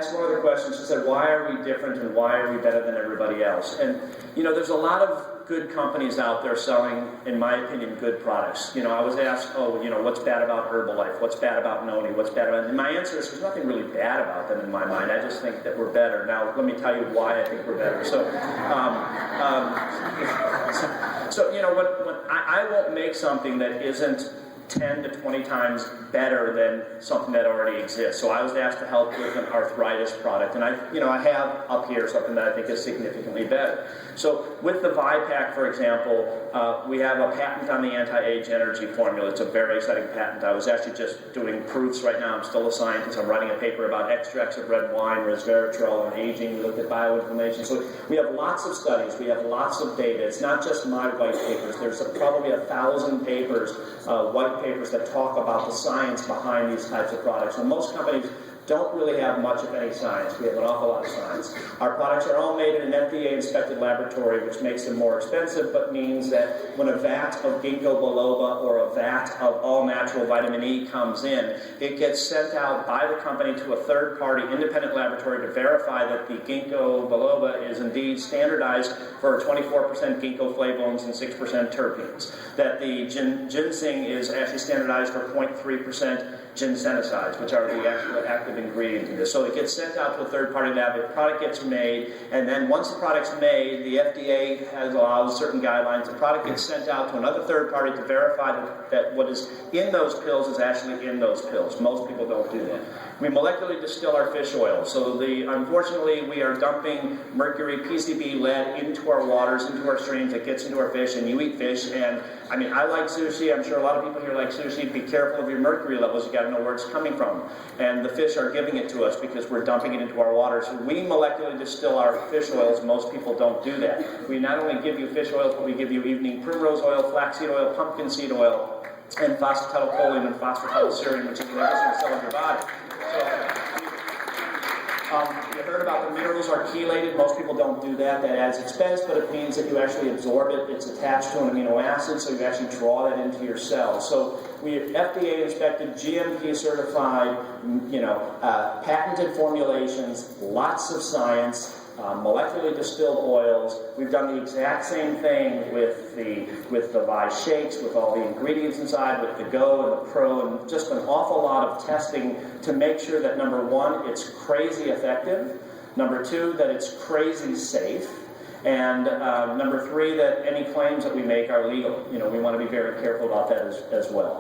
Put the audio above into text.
Asked one other question. She said, why are we different and why are we better than everybody else? And, there's a lot of good companies out there selling, in my opinion, good products. I was asked, what's bad about Herbalife? What's bad about Noni? What's bad about... And my answer is, there's nothing really bad about them in my mind. I just think that we're better. Now, let me tell you why I think we're better. So, I won't make something that isn't 10 to 20 times better than something that already exists. So I was asked to help with an arthritis product, and I have up here something that I think is significantly better. So with the ViPack, for example, we have a patent on the anti-age energy formula. It's a very exciting patent. I was actually just doing proofs right now. I'm still a scientist. I'm writing a paper about extracts of red wine, resveratrol, and aging. We looked at bioinflammation. So we have lots of studies. We have lots of data. It's not just my white papers. There's probably 1,000 papers, white papers that talk about the science behind these types of products. And most companies don't really have much of any science. We have an awful lot of science. Our products are all made in an FDA-inspected laboratory, which makes them more expensive, but means that when a vat of ginkgo biloba or a vat of all-natural vitamin E comes in, it gets sent out by the company to a third-party independent laboratory to verify that the ginkgo biloba is indeed standardized for 24% ginkgo flavonoids and 6% terpenes, that the ginseng is actually standardized for 0.3% ginsenosides, which are the actual active ingredient in this. So it gets sent out to a third-party lab, the product gets made, and then once the product's made, the FDA allows certain guidelines. The product gets sent out to another third party to verify that what is in those pills is actually in those pills. Most people don't do that. We molecularly distill our fish oil. So unfortunately, we are dumping mercury, PCB, lead into our waters, into our streams. It gets into our fish, and you eat fish. And I like sushi. I'm sure a lot of people here like sushi. Be careful of your mercury levels. You got to know where it's coming from. And the fish are giving it to us because we're dumping it into our water. So we molecularly distill our fish oils. Most people don't do that. We not only give you fish oils, but we give you evening primrose oil, flaxseed oil, pumpkin seed oil, and phosphatidylcholine and phosphatidylserine, which is the medicine cell of your body. You heard about the minerals are chelated. Most people don't do that. That adds expense, but it means that you actually absorb it. It's attached to an amino acid, so you actually draw that into your cells. So we are FDA inspected, GMP certified, patented formulations, lots of science, molecularly distilled oils. We've done the exact same thing with the Vi shakes, with all the ingredients inside, with the Go and the Pro, and just an awful lot of testing to make sure that, number one, it's crazy effective, number two, that it's crazy safe, and number three, that any claims that we make are legal. We want to be very careful about that as well.